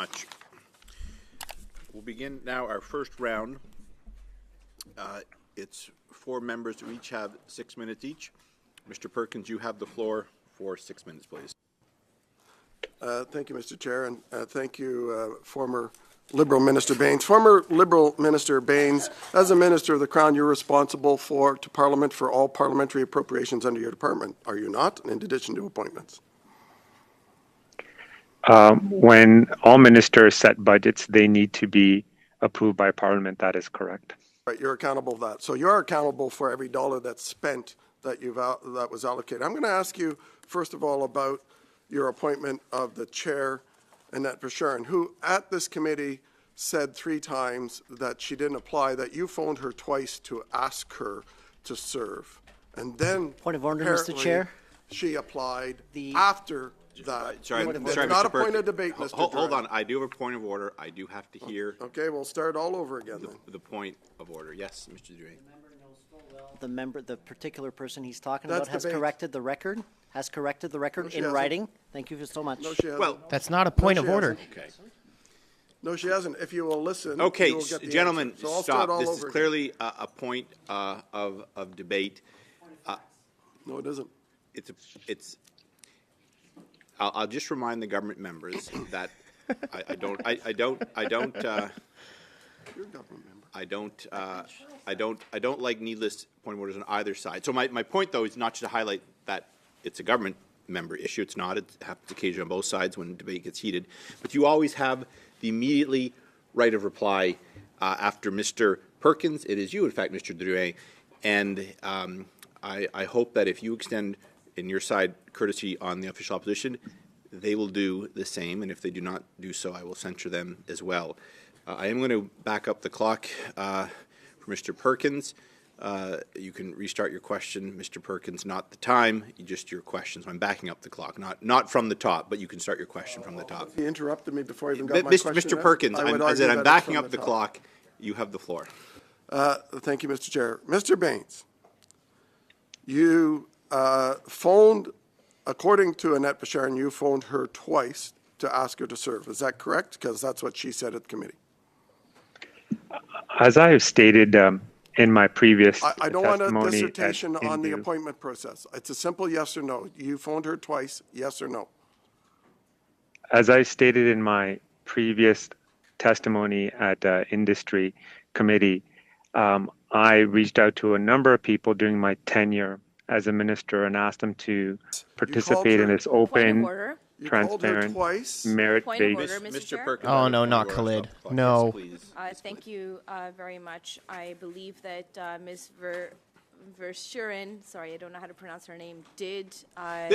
much. We'll begin now our first round. It's 4 members who each have 6 minutes each. Mr. Perkins, you have the floor for 6 minutes, please. Thank you, Mr. Chair, and thank you, former Liberal Minister Bains. Former Liberal Minister Bains, as a Minister of the Crown, you're responsible to Parliament for all parliamentary appropriations under your department, are you not, in addition to appointments? When all ministers set budgets, they need to be approved by Parliament. That is correct. Right, you're accountable for that. So you're accountable for every dollar that's spent that that was allocated. I'm going to ask you, first of all, about your appointment of the chair, Annette Verschuren, who at this committee said 3 times that she didn't apply, that you phoned her twice to ask her to serve. And then, point of order, Mr. Chair, she applied after that. Sorry, not a point of debate, Mr. Hold on. I do have a point of order. I do have to hear. Okay, we'll start all over again then. The point of order. Yes, Mr. Duray. The particular person he's talking about has corrected the record. Has corrected the record in writing. Thank you so much. No, she hasn't. Well, that's not a point of order. Okay. No, she hasn't. If you will listen, okay, you will get the gentlemen, so stop. This is clearly a point of debate. No, it isn't. I'll just remind the government members that I don't. You're a government member. I don't like needless point of orders on either side. So my point, though, is not to highlight that it's a government member issue. It's not. It happens occasionally on both sides when debate gets heated. But you always have the immediately right of reply after Mr. Perkins. It is you, in fact, Mr. Duray. And I hope that if you extend, in your side, courtesy on the official opposition, they will do the same. And if they do not do so, I will censure them as well. I am going to back up the clock for Mr. Perkins. You can restart your question, Mr. Perkins, not the time, just your questions. I'm backing up the clock, not from the top, but you can start your question from the top. He interrupted me before I even got my question. Mr. Perkins, I'm backing up the clock. You have the floor. Thank you, Mr. Chair. Mr. Bains, you phoned, according to Annette Verschuren, you phoned her twice to ask her to serve. Is that correct? Because that's what she said at the committee. As I have stated in my previous I don't want a testimony dissertation on the appointment process. It's a simple yes or no. You phoned her twice, yes or no? As I stated in my previous testimony at industry committee, I reached out to a number of people during my tenure as a minister and asked them to participate in this open, transparent, merit-based. Mr. Perkins. Oh, no, not Khalid. No. Thank you very much. I believe that Ms. Verschuren, sorry, I don't know how to pronounce her name, did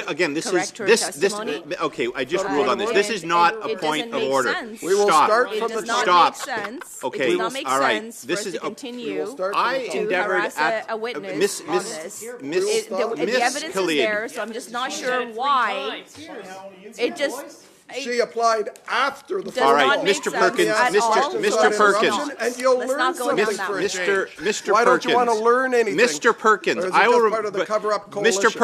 again, this correct is her this testimony. okay. I just ruled on this. This is not a point of order. We will start It from the does not top. make sense. Okay, It does not make all right. sense This for us is to continue I to endeavored harass at a witness on this. Miss The evidence Khalid. is there, so I'm just not sure why. It just. She applied after the Does All right, not make Mr. sense Perkins, at all. Mr. Perkins, And you'll Let's learn not go something down that for a road. change. Mr. Why don't Perkins, you want to learn anything? Mr. Perkins, Or is it I will. just part of the cover-up coalition? Mr.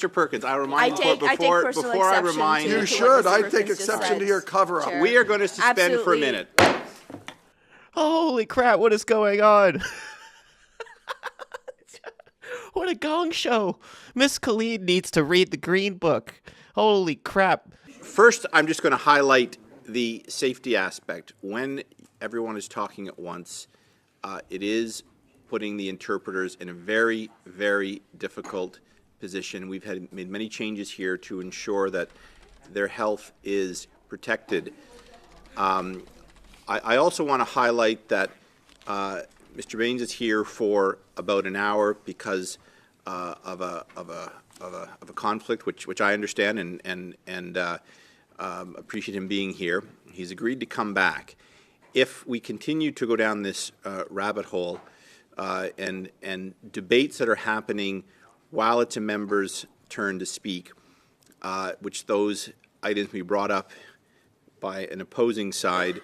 Perkins, I remind I take before personal I exception remind to You what should. Mr. I Perkins take just exception said, to your cover-up. Chair. we are going to suspend for a Absolutely. minute. Holy crap, what is going on? What a gong show. Miss Khalid needs to read the Green Book. Holy crap. First, I'm just going to highlight the safety aspect. When everyone is talking at once, it is putting the interpreters in a very, very difficult position. We've made many changes here to ensure that their health is protected. I also want to highlight that Mr. Bains is here for about an hour because of a conflict, which I understand and appreciate him being here. He's agreed to come back. If we continue to go down this rabbit hole and debates that are happening while it's a member's turn to speak, which those items be brought up by an opposing side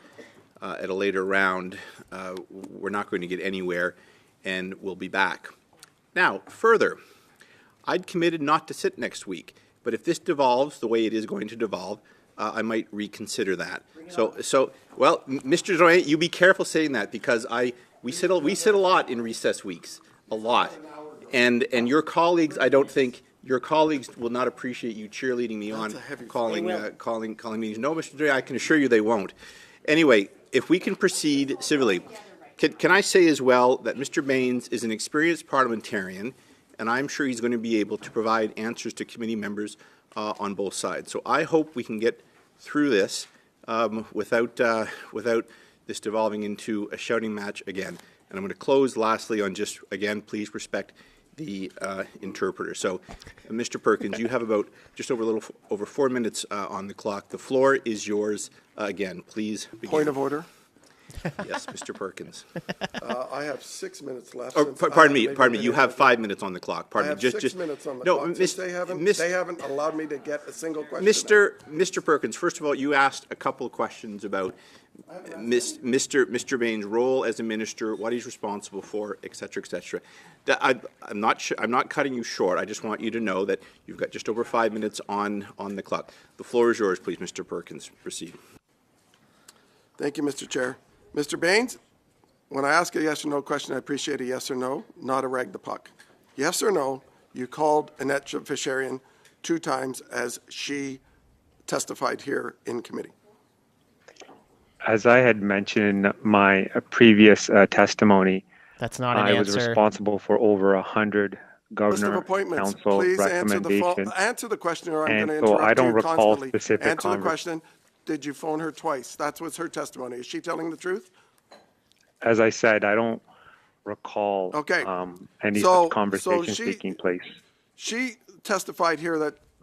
at a later round, we're not going to get anywhere, and we'll be back. Now, further, I'd committed not to sit next week, but if this devolves the way it is going to devolve, I might reconsider that. Well, Mr. Doyen, you be careful saying that, because we sit a lot in recess weeks, a lot, and your colleagues, I don't think your colleagues will not appreciate you cheerleading me on calling meetings. No, Mr. Doyen, I can assure you they won't. Anyway, if we can proceed civilly, can I say as well that Mr. Bains is an experienced parliamentarian, and I'm sure he's going to be able to provide answers to committee members on both sides. So I hope we can get through this without this devolving into a shouting match again. And I'm going to close lastly on just, again, please respect the interpreter. So, Mr. Perkins, you have about just over 4 minutes on the clock. The floor is yours again. Please begin. Point of order. Yes, Mr. Perkins. I have 6 minutes left. Oh, pardon me. You have 5 minutes on the clock. Pardon I me. have 6 minutes on the clock. Since they haven't allowed me to get a single question. Mr. Perkins, first of all, you asked a couple of questions about Mr. Bains' role as a minister, what he's responsible for, et cetera, et cetera. I'm not cutting you short. I just want you to know that you've got just over 5 minutes on the clock. The floor is yours, please, Mr. Perkins. Proceed. Thank you, Mr. Chair. Mr. Bains, when I ask a yes or no question, I appreciate a yes or no, not a rag the puck. Yes or no, you called Annette Fisherian 2 times as she testified here in committee. As I had mentioned in my previous testimony, That's not an I was answer. responsible for over 100 List governor of appointments. council Please answer recommendations. the question, or I'm And going to so interrupt I don't you recall constantly. specific Answer the conver- question. Did you phone her twice? That was her testimony. Is she telling the truth? As I said, I don't recall any such conversation taking place. She testified here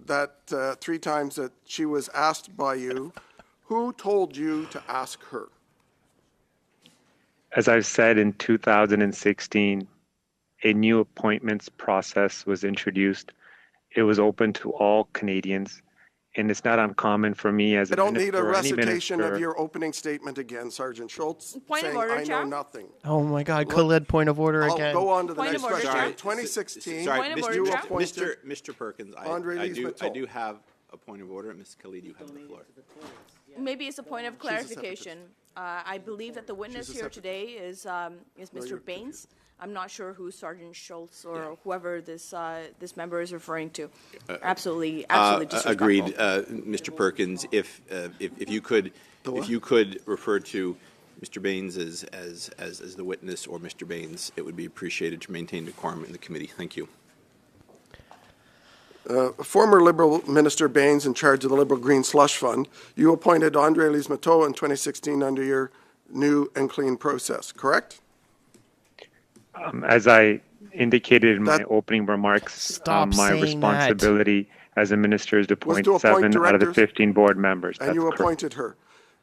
that 3 times that she was asked by you. Who told you to ask her? As I've said, in 2016, a new appointments process was introduced. It was open to all Canadians, and it's not uncommon for me as a I don't need a minister or any recitation minister. of your opening statement again, Sergeant Schultz, Point of saying order, I know Chair. nothing. Oh my God, Khalid, point of order I'll again. go on to the Point next of order, question. Chair. In 2016, Sorry, Point of order, you Chair. appointed Mr. Perkins, Andre I Lismatot. do have a point of order. Ms. Khalid, you have the floor. Maybe it's a point of clarification. I believe that the witness here today is Mr. Bains. I'm not sure who Sergeant Schultz or whoever this member is referring to. Absolutely disrespectful. Agreed, Mr. Perkins. If you could refer to Mr. Bains as the witness or Mr. Bains, it would be appreciated to maintain decorum in the committee. Thank you. Former Liberal Minister Bains, in charge of the Liberal Green Slush Fund, you appointed Andre Lismatot in 2016 under your new and clean process, correct? As I indicated in my opening remarks, Stop my saying responsibility as a minister is to appoint to appoint 7 out of the directors, 15 board members. And That's you correct. appointed her.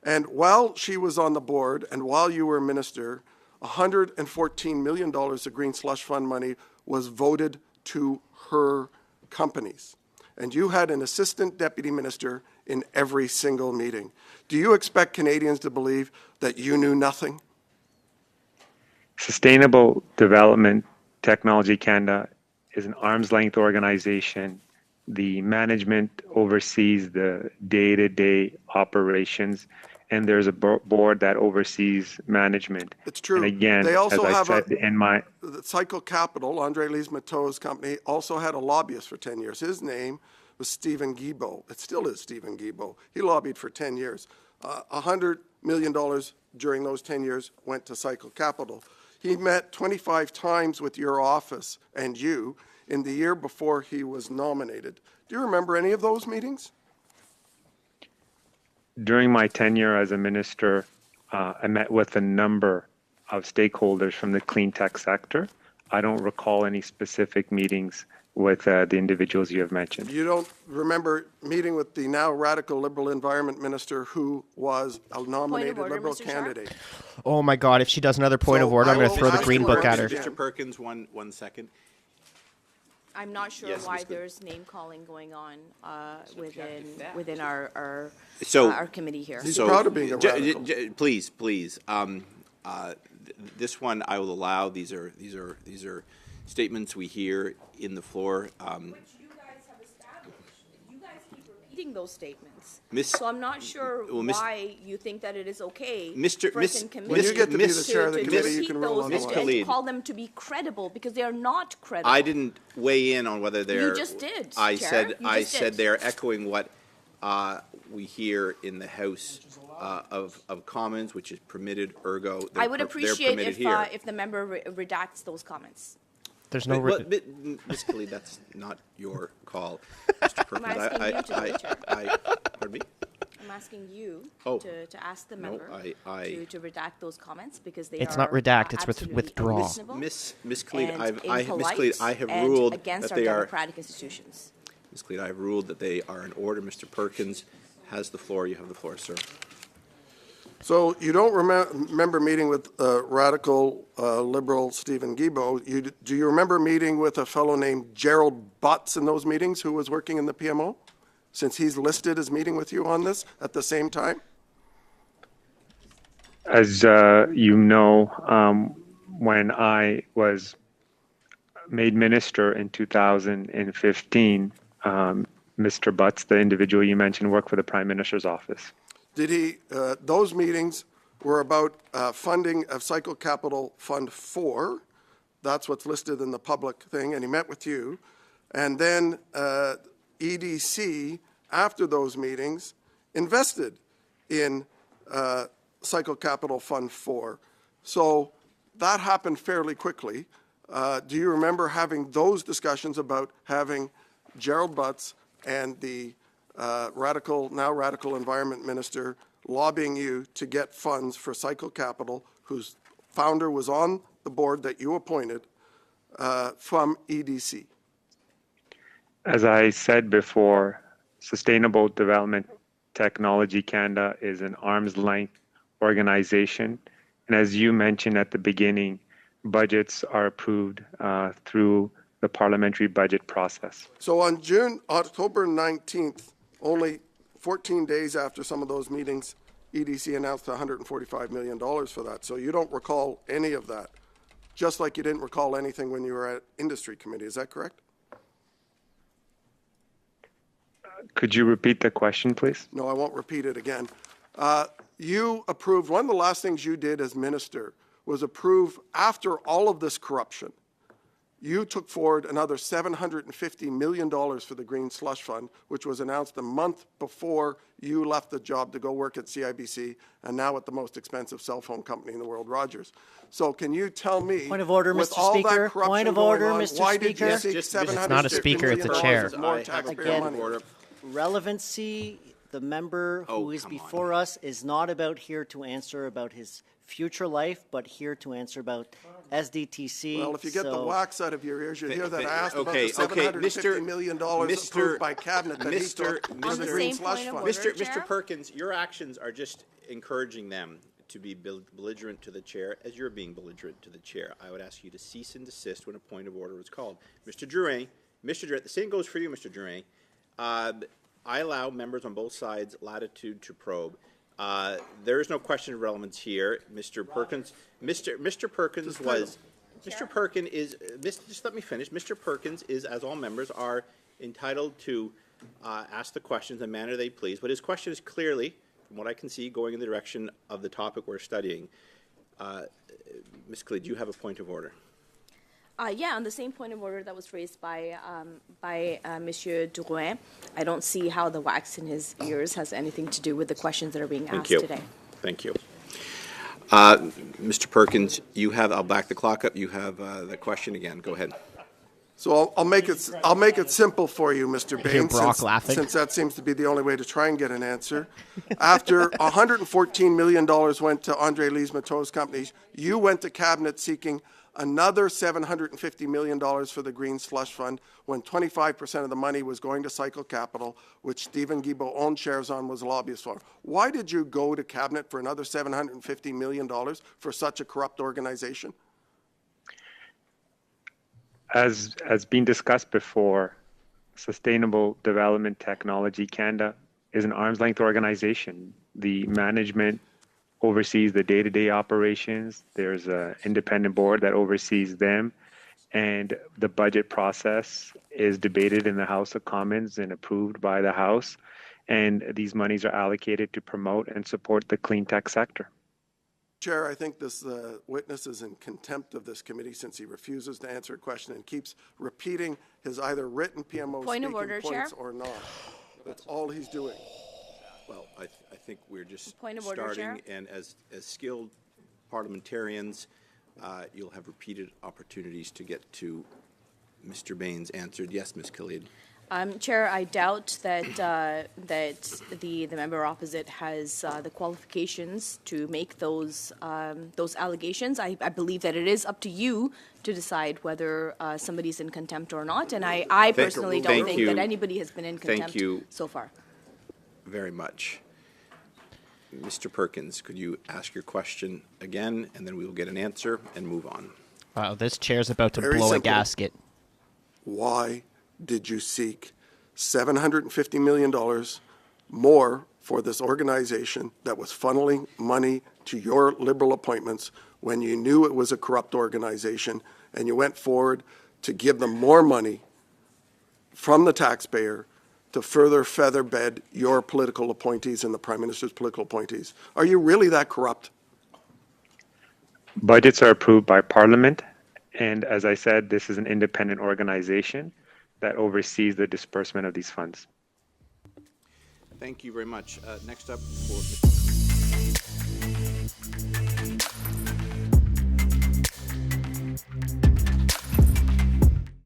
And while she was on the board and while you were minister, $114 million of Green Slush Fund money was voted to her companies. And you had an assistant deputy minister in every single meeting. Do you expect Canadians to believe that you knew nothing? Sustainable Development Technology Canada is an arm's length organization. The management oversees the day-to-day operations, and there's a board that oversees management. It's true. And again, They also as I have said in my the Cycle Capital, Andre Lismatot's company, also had a lobbyist for 10 years. His name was Stephen Guilbeault. It still is Stephen Guilbeault. He lobbied for 10 years. $100 million during those 10 years went to Cycle Capital. He met 25 times with your office and you in the year before he was nominated. Do you remember any of those meetings? During my tenure as a minister, I met with a number of stakeholders from the clean tech sector. I don't recall any specific meetings with the individuals you have mentioned. You don't remember meeting with the now radical Liberal Environment Minister who was a nominated order, Liberal Mr. Sharp. candidate? Oh my God, if she does another point So of order, I'm I going to will throw the ask green you book once at her. again. Mr. Perkins, one second. I'm not sure Yes, why Ms. Good. there's name calling going on within our committee here. He's proud of being a radical. Please. This one I will allow. These are statements we hear in the floor. Which you guys have established. You guys keep repeating repeating those statements. Miss- So I'm not sure Well, Miss- why you think that it is okay Mr. for Miss- us in committee When you get to be the Miss- chair of the to committee, you repeat can rule those on Miss the and line. Khalid. call them to be credible, because they are not credible. I didn't weigh in on whether they're. just did, I Chair. said, You I just said did. they're echoing what we hear in the House of Commons, which is permitted, ergo. I would they're appreciate permitted here. if the member redacts those comments. There's no. Ms. Khalid, that's not your call, Mr. Perkins. asking you to do it, Chair. Pardon me? I'm asking you Oh. to ask the No, member I- to redact those comments, because they It's are not redact, it's absolutely withdraw. unreasonable Miss Khalid, and Miss impolite Khalid, I have and ruled against that our they are. democratic institutions. Ms. Khalid, I have ruled that they are in order. Mr. Perkins has the floor. You have the floor, sir. So you don't remember meeting with radical liberal Stephen Guilbeault. Do you remember meeting with a fellow named Gerald Butts in those meetings, who was working in the PMO? Since he's listed as meeting with you on this at the same time? As you know, when I was made minister in 2015, Mr. Butts, the individual you mentioned, worked for the Prime Minister's office. Did he, those meetings were about funding of Cycle Capital Fund 4. That's what's listed in the public thing, and he met with you. And then EDC, after those meetings, invested in Cycle Capital Fund 4. So that happened fairly quickly. Do you remember having those discussions about having Gerald Butts and the now radical environment minister lobbying you to get funds for Cycle Capital, whose founder was on the board that you appointed, from EDC? As I said before, Sustainable Development Technology Canada is an arm's length organization. And as you mentioned at the beginning, budgets are approved through the parliamentary budget process. So on October 19th, only 14 days after some of those meetings, EDC announced $145 million for that. So you don't recall any of that, just like you didn't recall anything when you were at Industry Committee. Is that correct? Could you repeat the question, please? No, I won't repeat it again. You approved, one of the last things you did as minister was approve, after all of this corruption, you took forward another $750 million for the Green Slush Fund, which was announced a month before you left the job to go work at CIBC and now at the most expensive cell phone company in the world, Rogers. So can you tell me, Point of order, with Mr. all Speaker. that corruption Point of going order, on, Mr. why did you Speaker. seek It's $750 not a speaker, it's a million chair. of more I have a taxpayer point money? of order. Relevancy, the member who Oh, is come on. before us is not about here to answer about his future life, but here to answer about SDTC. Well, if you get the So- wax out of your ears, you hear that I asked about Okay, the $750 million Mr. approved by cabinet that he Mr. took for On the the Green same Slush point of Fund. order, Mr. Chair? Perkins, your actions are just encouraging them to be belligerent to the chair as you're being belligerent to the chair. I would ask you to cease and desist when a point of order is called. Mr. Drouin, the same goes for you, Mr. Drouin. I allow members on both sides latitude to probe. There is no question of relevance here. Mr. Perkins, Mr. Perkins was, Mr. Perkins is, just let me finish. Mr. Perkins is, as all members, are entitled to ask the questions in the manner they please. But his question is clearly, from what I can see, going in the direction of the topic we're studying. Ms. Khalid, do you have a point of order? Yeah, on the same point of order that was raised by Monsieur Drouin, I don't see how the wax in his ears has anything to do with the questions that are being asked today. Thank you. Mr. Perkins, you have, I'll back the clock up. You have the question again. Go ahead. So I'll make it simple for you, Mr. hear Bains, Brock laughing. since that seems to be the only way to try and get an answer. After $114 million went to Andre Lise-Matteau's companies, you went to cabinet seeking another $750 million for the Green Slush Fund, when 25% of the money was going to Cycle Capital, which Stephen Guilbeault owned shares on, was a lobbyist for. Why did you go to cabinet for another $750 million for such a corrupt organization? As been discussed before, Sustainable Development Technology Canada is an arm's length organization. The management oversees the day-to-day operations. There's an independent board that oversees them, and the budget process is debated in the House of Commons and approved by the House. and these monies are allocated to promote and support the clean tech sector. Chair, I think this witness is in contempt of this committee since he refuses to answer a question and keeps repeating his either written PMO Point of speaking order, Chair. points or not. That's all he's doing. Well, I think we're just Point of order, starting, Chair. and as skilled parliamentarians, you'll have repeated opportunities to get to Mr. Bains answered. Yes, Ms. Khalid. Chair, I doubt that that the member opposite has the qualifications to make those allegations. I believe that it is up to you to decide whether somebody's in contempt or not, and I personally don't think that anybody has been in contempt so far. Very much. Mr. Perkins, could you ask your question again, and then we will get an answer and move on. Wow, this chair's about to Very blow a simple. gasket. Why did you seek $750 million more for this organization that was funneling money to your Liberal appointments when you knew it was a corrupt organization, and you went forward to give them more money from the taxpayer to further feather bed your political appointees and the Prime Minister's political appointees? Are you really that corrupt? Budgets are approved by Parliament, and as I said, this is an independent organization that oversees the disbursement of these funds. Thank you very much. Next up,